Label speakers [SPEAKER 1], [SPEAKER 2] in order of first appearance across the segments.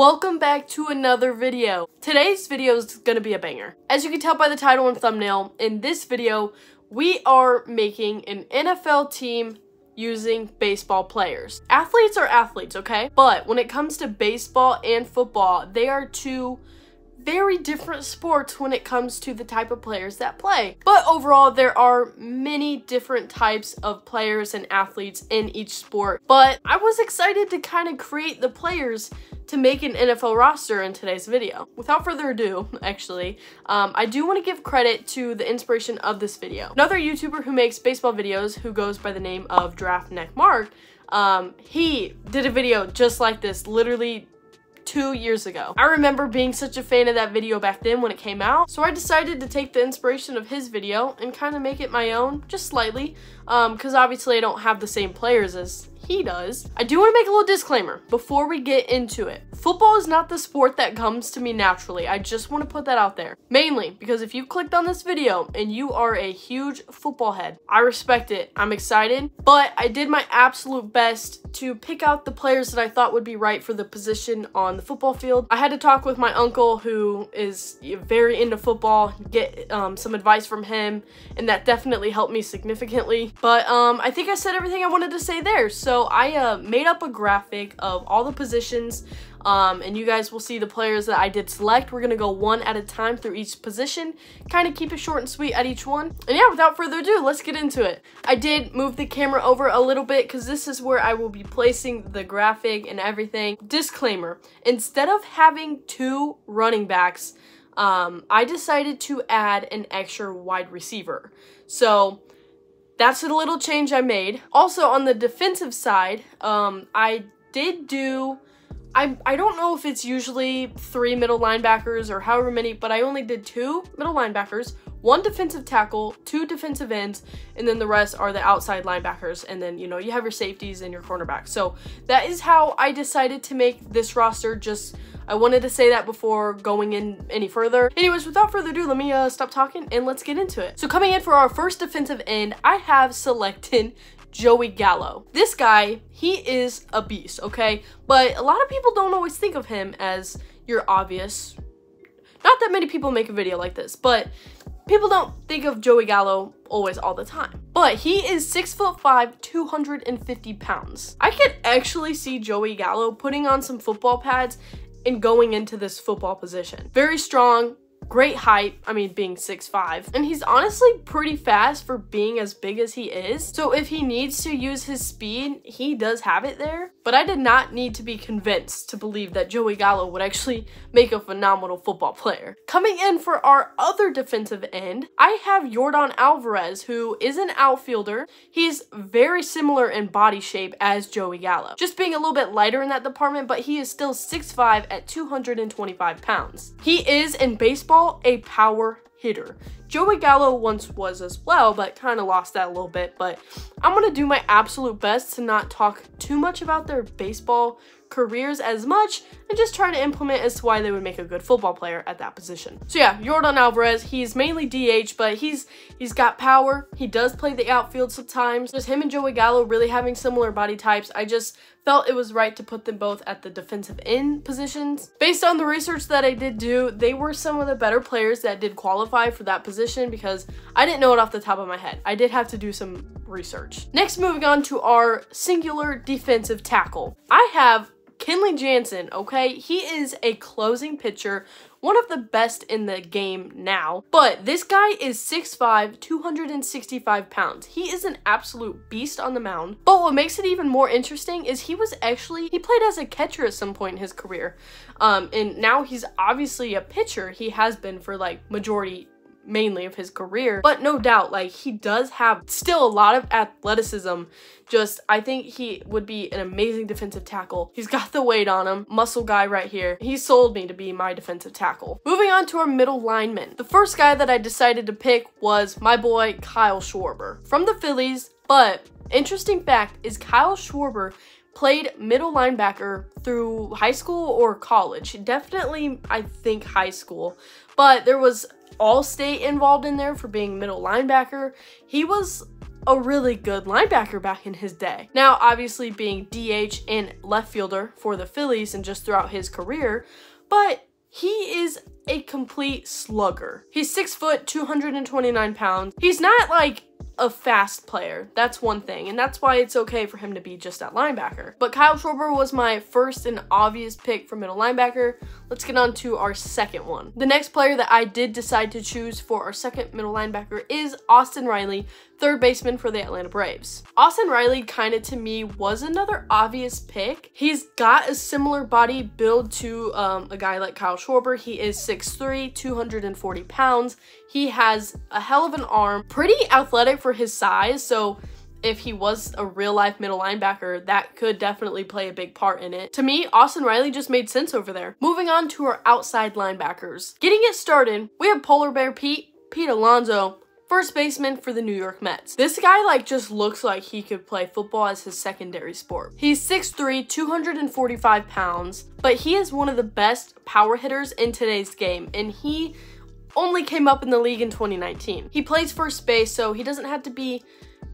[SPEAKER 1] Welcome back to another video. Today's video is gonna be a banger. As you can tell by the title and thumbnail, in this video, we are making an NFL team using baseball players. Athletes are athletes, okay? But when it comes to baseball and football, they are two very different sports when it comes to the type of players that play. But overall, there are many different types of players and athletes in each sport. But I was excited to kind of create the players to make an NFL roster in today's video. Without further ado, actually, I do want to give credit to the inspiration of this video. Another YouTuber who makes baseball videos, who goes by the name of Draft Neck Mark, he did a video just like this, literally 2 years ago. I remember being such a fan of that video back then when it came out, so I decided to take the inspiration of his video and kind of make it my own, just slightly, because obviously I don't have the same players as he does. I do want to make a little disclaimer before we get into it. Football is not the sport that comes to me naturally. I just want to put that out there. Mainly because if you clicked on this video and you are a huge football head, I respect it. I'm excited, but I did my absolute best to pick out the players that I thought would be right for the position on the football field. I had to talk with my uncle, who is very into football, get some advice from him, and that definitely helped me significantly. But I think I said everything I wanted to say there. So I made up a graphic of all the positions, and you guys will see the players that I did select. We're gonna go one at a time through each position, kind of keep it short and sweet at each one. And yeah, without further ado, let's get into it. I did move the camera over a little bit because this is where I will be placing the graphic and everything. Disclaimer, instead of having two running backs, I decided to add an extra wide receiver. So that's a little change I made. Also, on the defensive side, I did do, I don't know if it's usually 3 middle linebackers or however many, but I only did 2 middle linebackers, 1 defensive tackle, 2 defensive ends, and then the rest are the outside linebackers. And then, you know, you have your safeties and your cornerbacks. So that is how I decided to make this roster. Just, I wanted to say that before going in any further. Anyways, without further ado, let me stop talking and let's get into it. So coming in for our first defensive end, I have selected Joey Gallo. This guy, he is a beast, okay? But a lot of people don't always think of him as your obvious. Not that many people make a video like this, but people don't think of Joey Gallo always all the time. But he is 6'5", 250 pounds. I could actually see Joey Gallo putting on some football pads and going into this football position. Very strong, great height, I mean being 6'5", and he's honestly pretty fast for being as big as he is. So if he needs to use his speed, he does have it there. But I did not need to be convinced to believe that Joey Gallo would actually make a phenomenal football player. Coming in for our other defensive end, I have Yordan Alvarez, who is an outfielder. He's very similar in body shape as Joey Gallo, just being a little bit lighter in that department, but he is still 6'5" at 225 pounds. He is, in baseball, a power hitter. Joey Gallo once was as well, but kind of lost that a little bit. But I'm going to do my absolute best to not talk too much about their baseball careers as much and just try to implement as to why they would make a good football player at that position. So yeah, Yordan Alvarez, he's mainly DH, but he's got power. He does play the outfield sometimes. Just him and Joey Gallo really having similar body types. I just felt it was right to put them both at the defensive end positions. Based on the research that I did do, they were some of the better players that did qualify for that position because I didn't know it off the top of my head. I did have to do some research. Next, moving on to our singular defensive tackle. I have Kenley Jansen, okay? He is a closing pitcher, one of the best in the game now, but this guy is 6'5", 265 pounds. He is an absolute beast on the mound, but what makes it even more interesting is he played as a catcher at some point in his career, and now he's obviously a pitcher. He has been for like mainly of his career, but no doubt, like, he does have still a lot of athleticism. Just, I think he would be an amazing defensive tackle. He's got the weight on him. Muscle guy right here. He sold me to be my defensive tackle. Moving on to our middle linemen. The first guy that I decided to pick was my boy Kyle Schwarber from the Phillies, but interesting fact is Kyle Schwarber played middle linebacker through high school or college. Definitely, I think high school, but there was All-State involved in there for being middle linebacker. He was a really good linebacker back in his day. Now, obviously being DH and left fielder for the Phillies and just throughout his career, but he is a complete slugger. He's 6 foot, 229 pounds. He's not like a fast player. That's one thing, and that's why it's okay for him to be just at linebacker. But Kyle Schwarber was my first and obvious pick for middle linebacker. Let's get on to our second one. The next player that I did decide to choose for our second middle linebacker is Austin Riley, third baseman for the Atlanta Braves. Austin Riley kind of to me was another obvious pick. He's got a similar body build to a guy like Kyle Schwarber. He is 6'3", 240 pounds. He has a hell of an arm, pretty athletic for his size, so if he was a real-life middle linebacker, that could definitely play a big part in it. To me, Austin Riley just made sense over there. Moving on to our outside linebackers. Getting it started, we have Polar Bear Pete Alonso, first baseman for the New York Mets. This guy like just looks like he could play football as his secondary sport. He's 6'3", 245 pounds, but he is one of the best power hitters in today's game, and he only came up in the league in 2019. He plays first base, so he doesn't have to be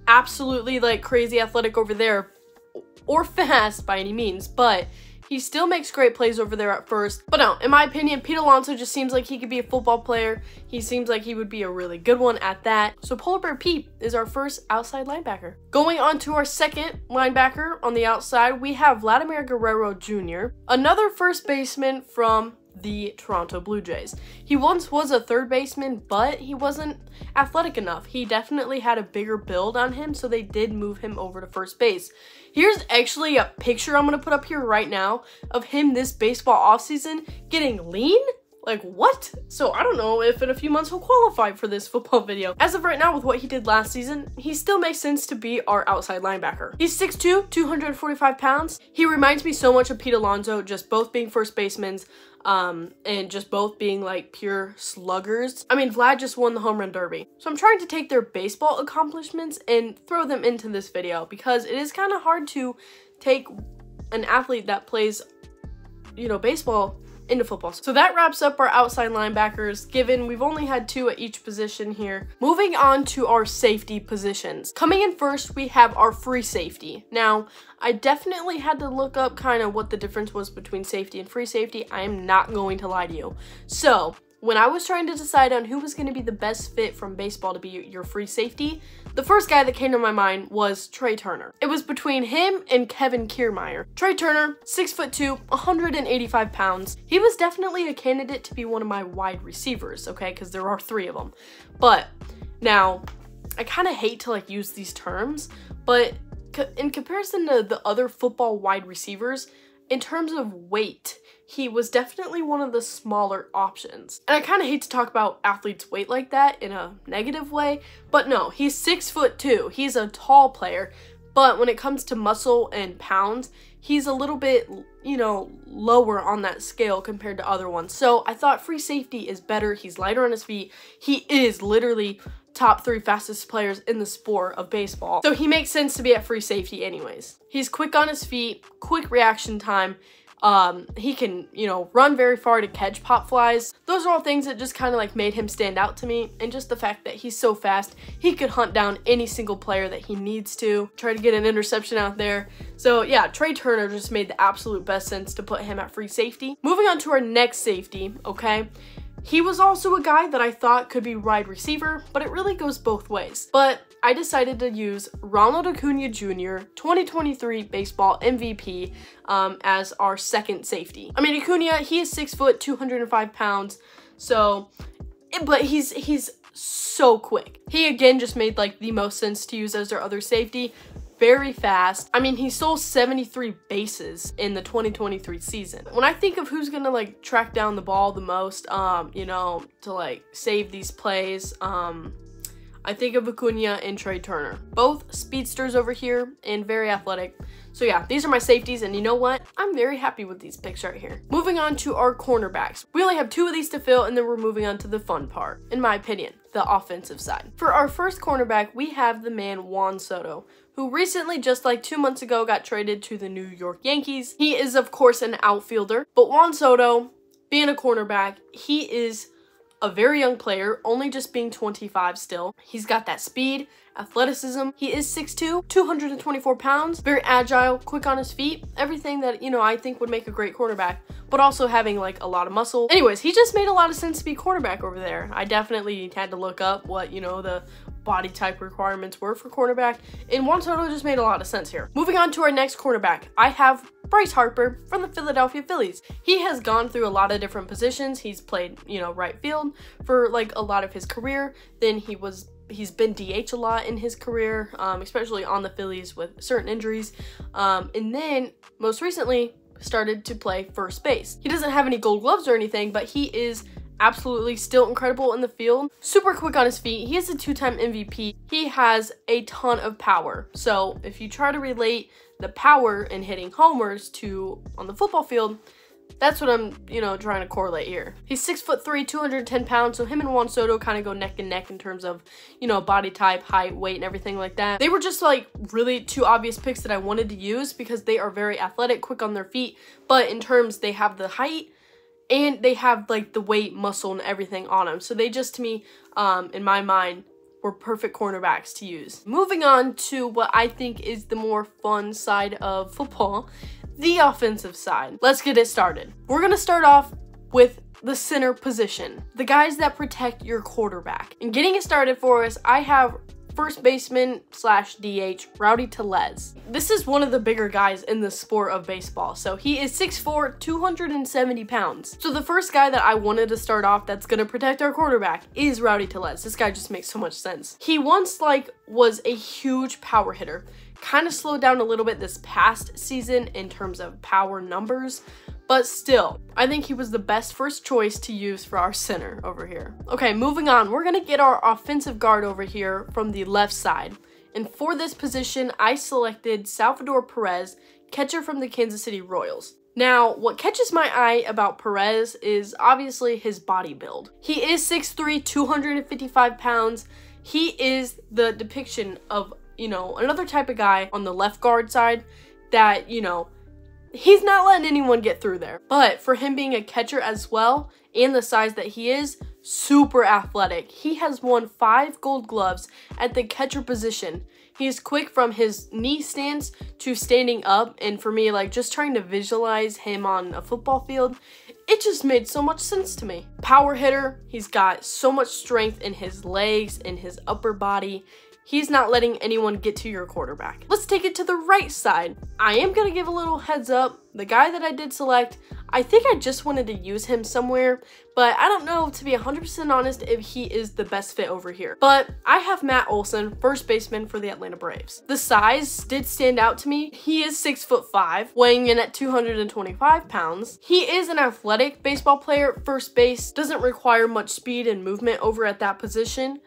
[SPEAKER 1] absolutely like crazy athletic over there or fast by any means, but he still makes great plays over there at first. But no, in my opinion, Pete Alonso just seems like he could be a football player. He seems like he would be a really good one at that. So Polar Bear Pete is our first outside linebacker. Going on to our second linebacker on the outside, we have Vladimir Guerrero Jr., another first baseman from the Toronto Blue Jays. He once was a third baseman, but he wasn't athletic enough. He definitely had a bigger build on him, so they did move him over to first base. Here's actually a picture I'm gonna put up here right now of him this baseball offseason getting lean. Like, what? So I don't know if in a few months he'll qualify for this football video. As of right now, with what he did last season, he still makes sense to be our outside linebacker. He's 6'2", 245 pounds. He reminds me so much of Pete Alonso, just both being first basemen, and just both being like pure sluggers. I mean, Vlad just won the home run derby. So I'm trying to take their baseball accomplishments and throw them into this video because it is kind of hard to take an athlete that plays, you know, baseball into football. So that wraps up our outside linebackers, given we've only had 2 at each position here. Moving on to our safety positions. Coming in first, we have our free safety. Now, I definitely had to look up kind of what the difference was between safety and free safety. I am not going to lie to you. So when I was trying to decide on who was going to be the best fit from baseball to be your free safety, the first guy that came to my mind was Trey Turner. It was between him and Kevin Kiermaier. Trey Turner, 6'2", 185 pounds. He was definitely a candidate to be one of my wide receivers, okay, because there are 3 of them. But now, I kind of hate to like use these terms, but in comparison to the other football wide receivers, in terms of weight, he was definitely one of the smaller options. And I kind of hate to talk about athletes' weight like that in a negative way, but no, he's 6'2". He's a tall player, but when it comes to muscle and pounds, he's a little bit, you know, lower on that scale compared to other ones. So I thought free safety is better. He's lighter on his feet. He is literally top 3 fastest players in the sport of baseball. So he makes sense to be at free safety anyways. He's quick on his feet, quick reaction time. He can, you know, run very far to catch pop flies. Those are all things that just kind of like made him stand out to me. And just the fact that he's so fast, he could hunt down any single player that he needs to, try to get an interception out there. So yeah, Trey Turner just made the absolute best sense to put him at free safety. Moving on to our next safety, okay? He was also a guy that I thought could be wide receiver, but it really goes both ways. But I decided to use Ronald Acuna Jr., 2023 baseball MVP, as our second safety. I mean, Acuna, he is 6 foot, 205 pounds, so, but he's so quick. He again just made like the most sense to use as our other safety. Very fast. I mean, he stole 73 bases in the 2023 season. When I think of who's gonna like track down the ball the most, you know, to like save these plays, I think of Acuna and Trey Turner. Both speedsters over here and very athletic. So yeah, these are my safeties, and you know what? I'm very happy with these picks right here. Moving on to our cornerbacks. We only have 2 of these to fill, and then we're moving on to the fun part, in my opinion, the offensive side. For our first cornerback, we have the man Juan Soto, who recently, just like 2 months ago, got traded to the New York Yankees. He is, of course, an outfielder, but Juan Soto, being a cornerback, he is a very young player, only just being 25 still. He's got that speed, athleticism. He is 6'2", 224 pounds, very agile, quick on his feet, everything that, you know, I think would make a great quarterback, but also having like a lot of muscle. Anyways, he just made a lot of sense to be quarterback over there. I definitely had to look up what, you know, the body type requirements were for cornerback, and Juan Soto just made a lot of sense here. Moving on to our next cornerback, I have Bryce Harper from the Philadelphia Phillies. He has gone through a lot of different positions. He's played, you know, right field for like a lot of his career. Then he's been DH a lot in his career, especially on the Phillies with certain injuries. And then most recently started to play first base. He doesn't have any gold gloves or anything, but he is absolutely still incredible in the field. Super quick on his feet. He is a 2-time MVP. He has a ton of power. So if you try to relate the power in hitting homers to on the football field, that's what I'm, you know, trying to correlate here. He's 6'3", 210 pounds, so him and Juan Soto kind of go neck and neck in terms of, you know, body type, height, weight, and everything like that. They were just like really two obvious picks that I wanted to use because they are very athletic, quick on their feet, but in terms, they have the height and they have like the weight, muscle, and everything on them. So they just, to me, in my mind, were perfect cornerbacks to use. Moving on to what I think is the more fun side of football, the offensive side. Let's get it started. We're gonna start off with the center position, the guys that protect your quarterback. And getting it started for us, I have first baseman / DH, Rowdy Tellez. This is one of the bigger guys in the sport of baseball. So he is 6'4", 270 pounds. So the first guy that I wanted to start off that's gonna protect our quarterback is Rowdy Tellez. This guy just makes so much sense. He once was a huge power hitter. Kind of slowed down a little bit this past season in terms of power numbers, but still, I think he was the best first choice to use for our center over here. Okay, moving on, we're gonna get our offensive guard over here from the left side. And for this position, I selected Salvador Perez, catcher from the Kansas City Royals. Now, what catches my eye about Perez is obviously his body build. He is 6'3", 255 pounds. He is the depiction of, you know, another type of guy on the left guard side that, you know, he's not letting anyone get through there. But for him being a catcher as well, and the size that he is, super athletic. He has won 5 gold gloves at the catcher position. He is quick from his knee stance to standing up, and for me, like, just trying to visualize him on a football field, it just made so much sense to me. Power hitter, he's got so much strength in his legs, in his upper body. He's not letting anyone get to your quarterback. Let's take it to the right side. I am gonna give a little heads up. The guy that I did select, I think I just wanted to use him somewhere, but I don't know, to be 100% honest, if he is the best fit over here. But I have Matt Olson, first baseman for the Atlanta Braves. The size did stand out to me. He is 6'5", weighing in at 225 pounds. He is an athletic baseball player. First base doesn't require much speed and movement over at that position,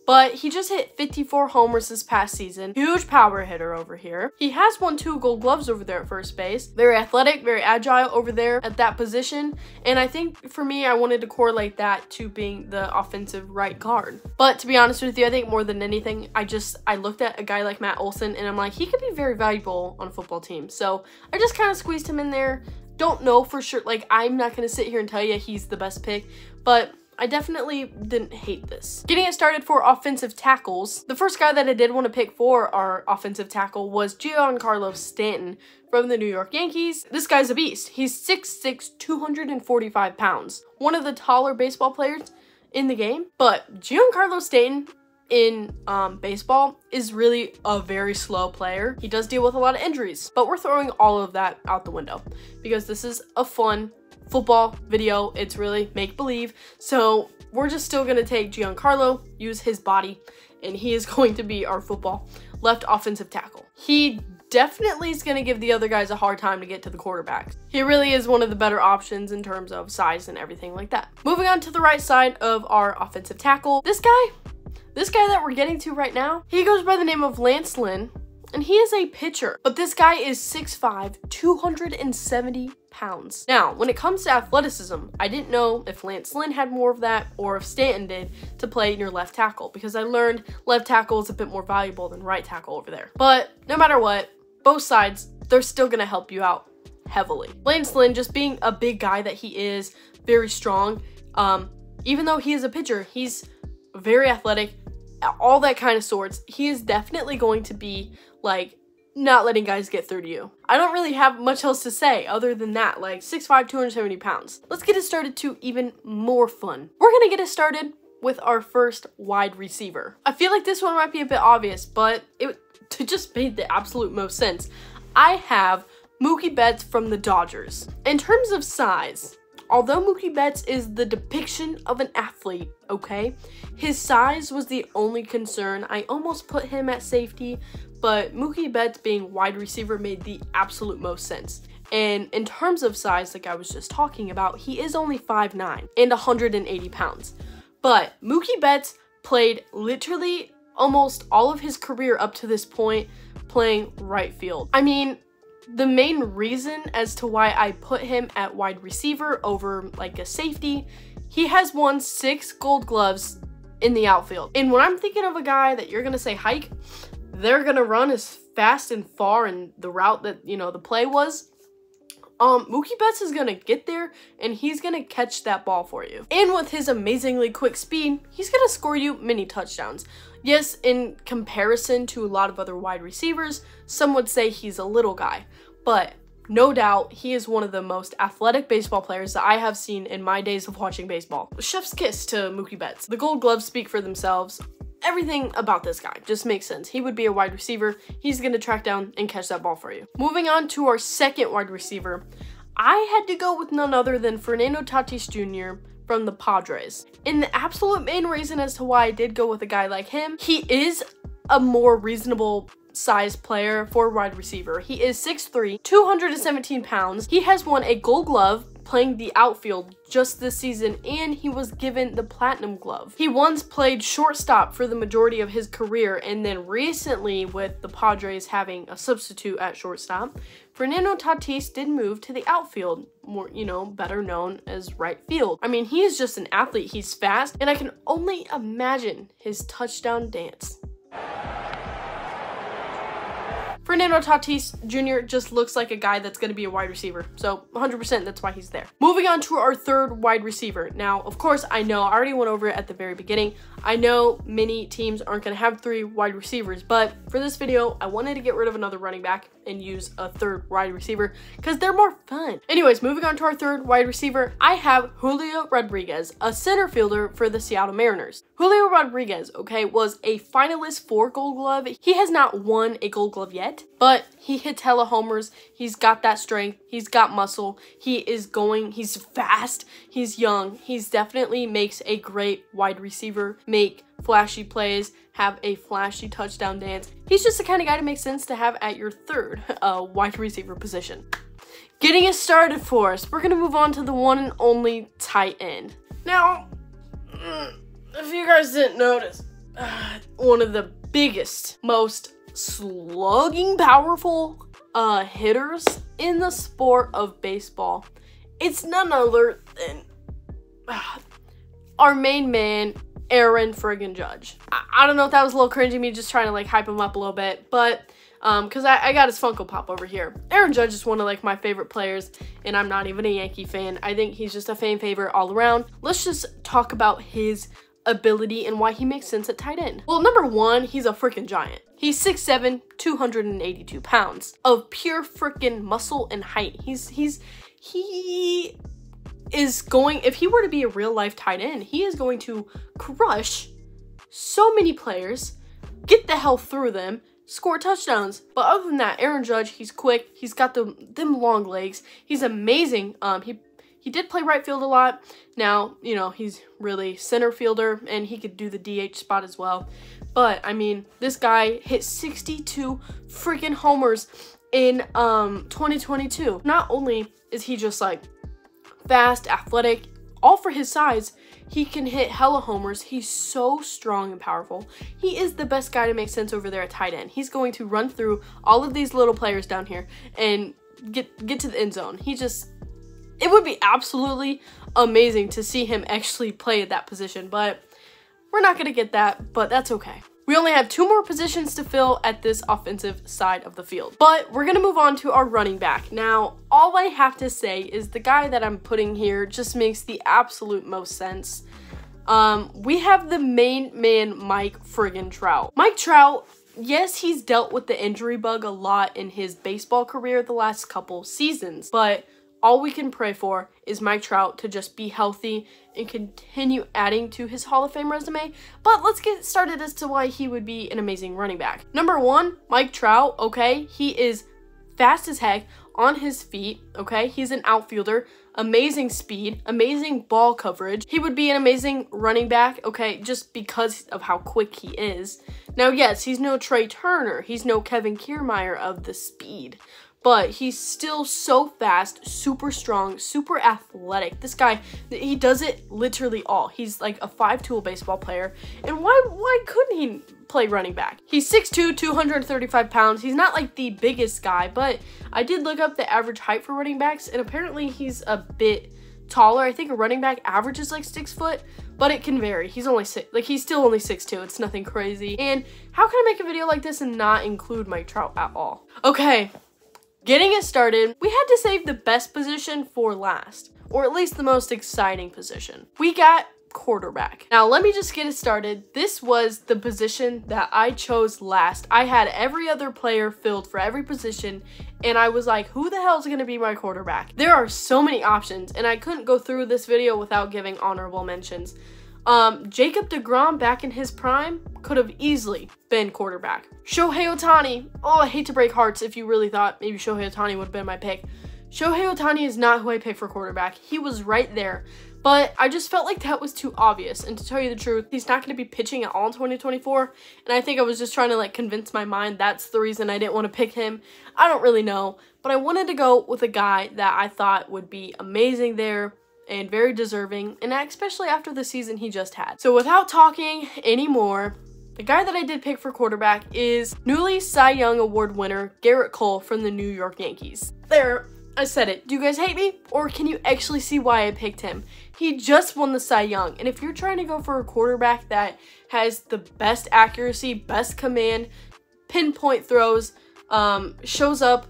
[SPEAKER 1] but he just hit 54 homers this past season. Huge power hitter over here. He has won 2 gold gloves over there at first base. Very athletic, very agile over there at that position. And I think for me, I wanted to correlate that to being the offensive right guard. But to be honest with you, I think more than anything, I looked at a guy like Matt Olson and I'm like, he could be very valuable on a football team. So I just kind of squeezed him in there. Don't know for sure. Like, I'm not going to sit here and tell you he's the best pick, but I definitely didn't hate this. Getting it started for offensive tackles, the first guy that I did want to pick for our offensive tackle was Giancarlo Stanton from the New York Yankees. This guy's a beast. He's 6'6", 245 pounds. One of the taller baseball players in the game, but Giancarlo Stanton in baseball is really a very slow player. He does deal with a lot of injuries, but we're throwing all of that out the window because this is a fun football video. It's really make-believe, so we're just still gonna take Giancarlo, use his body, and he is going to be our football left offensive tackle. He definitely is gonna give the other guys a hard time to get to the quarterback. He really is one of the better options in terms of size and everything like that. Moving on to the right side of our offensive tackle, this guy that we're getting to right now, he goes by the name of Lance Lynn, and he is a pitcher, but this guy is 6'5", 270 pounds. Now, when it comes to athleticism, I didn't know if Lance Lynn had more of that or if Stanton did to play near left tackle, because I learned left tackle is a bit more valuable than right tackle over there. But no matter what, both sides, they're still gonna help you out heavily. Lance Lynn, just being a big guy that he is, very strong, Even though he is a pitcher, he's very athletic, all that kind of sorts. He is definitely going to be like not letting guys get through to you. I don't really have much else to say other than that, like 6'5", 270 pounds. Let's get it started to even more fun. We're gonna get it started with our first wide receiver. I feel like this one might be a bit obvious, but it just made the absolute most sense. I have Mookie Betts from the Dodgers. In terms of size, although Mookie Betts is the depiction of an athlete, okay, his size was the only concern. I almost put him at safety, but Mookie Betts being wide receiver made the absolute most sense. And in terms of size, like I was just talking about, he is only 5'9" and 180 pounds. But Mookie Betts played literally almost all of his career up to this point playing right field. I mean, the main reason as to why I put him at wide receiver over like a safety, he has won 6 Gold Gloves in the outfield. And when I'm thinking of a guy that you're gonna say hike, they're gonna run as fast and far and the route that, you know, the play was, Mookie Betts is gonna get there and he's gonna catch that ball for you. And with his amazingly quick speed, he's gonna score you many touchdowns. Yes, in comparison to a lot of other wide receivers, some would say he's a little guy, but no doubt he is one of the most athletic baseball players that I have seen in my days of watching baseball. Chef's kiss to Mookie Betts. The Gold Gloves speak for themselves. Everything about this guy just makes sense. He would be a wide receiver. He's going to track down and catch that ball for you. Moving on to our second wide receiver, I had to go with none other than Fernando Tatis Jr. from the Padres. And the absolute main reason as to why I did go with a guy like him, he is a more reasonable size player for wide receiver. He is 6'3", 217 pounds. He has won a Gold Glove playing the outfield just this season, and he was given the Platinum Glove. He once played shortstop for the majority of his career, and then recently with the Padres having a substitute at shortstop, Fernando Tatis did move to the outfield, more, you know, better known as right field. I mean, he is just an athlete. He's fast, and I can only imagine his touchdown dance. Fernando Tatis Jr. just looks like a guy that's going to be a wide receiver. So 100% that's why he's there. Moving on to our third wide receiver. Now, of course, I know I already went over it at the very beginning. I know many teams aren't going to have 3 wide receivers, but for this video, I wanted to get rid of another running back and use a third wide receiver because they're more fun. Anyways, moving on to our third wide receiver, I have Julio Rodriguez, a center fielder for the Seattle Mariners. Julio Rodriguez, okay, was a finalist for Gold Glove. He has not won a Gold Glove yet, but he hits hella homers. He's got that strength. He's got muscle. He's fast. He's young. He's definitely makes a great wide receiver, make flashy plays, have a flashy touchdown dance. He's just the kind of guy to make sense to have at your third wide receiver position. Getting it started for us, we're gonna move on to the one and only tight end. Now, if you guys didn't notice, one of the biggest, most slugging powerful hitters in the sport of baseball, it's none other than our main man, Aaron friggin' Judge. I don't know if that was a little cringy, me just trying to like hype him up a little bit, but because I got his Funko Pop over here. Aaron Judge is one of like my favorite players, and I'm not even a Yankee fan. I think he's just a fan favorite all around. Let's just talk about his ability and why he makes sense at tight end. Well, number one, he's a freaking giant. He's 6'7", 282 pounds of pure freaking muscle and height. He is going, if he were to be a real life tight end, he is going to crush so many players, get the hell through them, score touchdowns. But other than that, Aaron Judge, he's quick. He's got them long legs. He's amazing. He did play right field a lot. Now, you know, he's really center fielder, and he could do the DH spot as well. But, I mean, this guy hit 62 freaking homers in 2022. Not only is he just, like, fast, athletic, all for his size, he can hit hella homers. He's so strong and powerful. He is the best guy to make sense over there at tight end. He's going to run through all of these little players down here and get to the end zone. It would be absolutely amazing to see him actually play at that position, but we're not going to get that, but that's okay. We only have 2 more positions to fill at this offensive side of the field, but we're going to move on to our running back. Now, all I have to say is the guy that I'm putting here just makes the absolute most sense. we have the main man, Mike friggin' Trout. Mike Trout, yes, he's dealt with the injury bug a lot in his baseball career the last couple seasons, but all we can pray for is Mike Trout to just be healthy and continue adding to his Hall of Fame resume. But let's get started as to why he would be an amazing running back. Number one, Mike Trout, okay? He is fast as heck on his feet, okay? He's an outfielder, amazing speed, amazing ball coverage. He would be an amazing running back, okay, just because of how quick he is. Now, yes, he's no Trey Turner. He's no Kevin Kiermaier of the speed. But he's still so fast, super strong, super athletic. This guy, he does it literally all. He's like a five-tool baseball player. And why couldn't he play running back? He's 6'2", 235 pounds. He's not like the biggest guy, but I did look up the average height for running backs, and apparently he's a bit taller. I think a running back average is like 6 foot, but it can vary. He's only he's still only 6'2". It's nothing crazy. And how can I make a video like this and not include Mike Trout at all? Okay. Getting it started, we had to save the best position for last, or at least the most exciting position. We got quarterback. Now, let me just get it started. This was the position that I chose last. I had every other player filled for every position, and I was like, who the hell is going to be my quarterback? There are so many options, and I couldn't go through this video without giving honorable mentions. Jacob deGrom back in his prime could have easily been quarterback. Shohei Ohtani, oh, I hate to break hearts if you really thought maybe Shohei Ohtani would have been my pick. Shohei Ohtani is not who I picked for quarterback. He was right there, but I just felt like that was too obvious. And to tell you the truth, he's not going to be pitching at all in 2024. And I think I was just trying to like convince my mind that's the reason I didn't want to pick him. I don't really know, but I wanted to go with a guy that I thought would be amazing there and very deserving, and especially after the season he just had. So without talking anymore, the guy that I did pick for quarterback is newly Cy Young Award winner Garrett Cole from the New York Yankees. There, I said it. Do you guys hate me? Or can you actually see why I picked him? He just won the Cy Young, and if you're trying to go for a quarterback that has the best accuracy, best command, pinpoint throws, shows up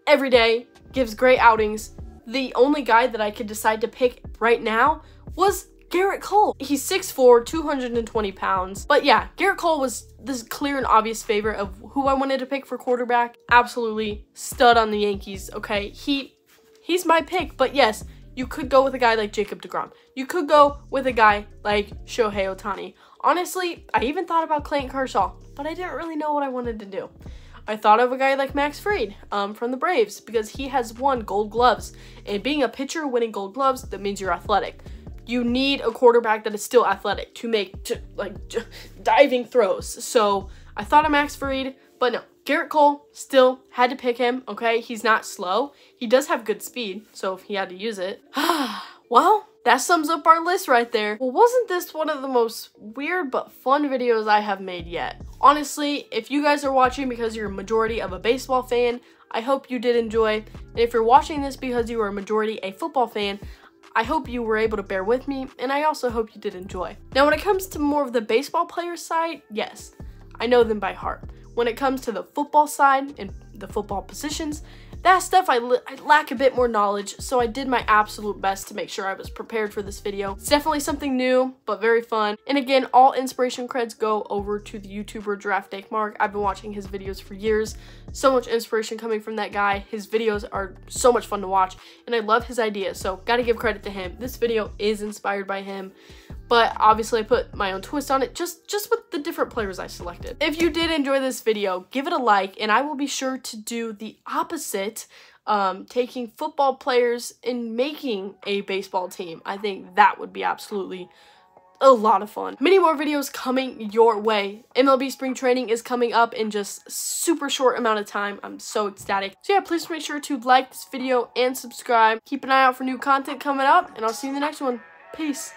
[SPEAKER 1] every day, gives great outings, the only guy that I could decide to pick right now was Garrett Cole. He's 6'4", 220 pounds. But yeah, Garrett Cole was this clear and obvious favorite of who I wanted to pick for quarterback. Absolutely stud on the Yankees, okay? He's my pick, but yes, you could go with a guy like Jacob deGrom. You could go with a guy like Shohei Ohtani. Honestly, I even thought about Clayton Kershaw, but I didn't really know what I wanted to do. I thought of a guy like Max Fried from the Braves because he has won Gold Gloves. And being a pitcher winning Gold Gloves, that means you're athletic. You need a quarterback that is still athletic to make diving throws. So I thought of Max Fried, but no. Garrett Cole, still had to pick him, okay? He's not slow. He does have good speed, so if he had to use it. Well, that sums up our list right there. Well, wasn't this one of the most weird but fun videos I have made yet? Honestly, if you guys are watching because you're a majority of a baseball fan, I hope you did enjoy. And if you're watching this because you are a majority a football fan, I hope you were able to bear with me, and I also hope you did enjoy. Now, when it comes to more of the baseball player side, yes, I know them by heart. When it comes to the football side and the football positions, that stuff I lack a bit more knowledge, so I did my absolute best to make sure I was prepared for this video. It's definitely something new, but very fun. And again, all inspiration creds go over to the YouTuber Giraffe Dake Mark. I've been watching his videos for years. So much inspiration coming from that guy. His videos are so much fun to watch, and I love his ideas, so gotta give credit to him. This video is inspired by him, but obviously I put my own twist on it, just with the different players I selected. If you did enjoy this video, give it a like, and I will be sure to do the opposite, taking football players and making a baseball team. I think that would be absolutely a lot of fun. Many more videos coming your way. MLB spring training is coming up in just super short amount of time. I'm so ecstatic. So yeah, please make sure to like this video and subscribe. Keep an eye out for new content coming up, and I'll see you in the next one. Peace.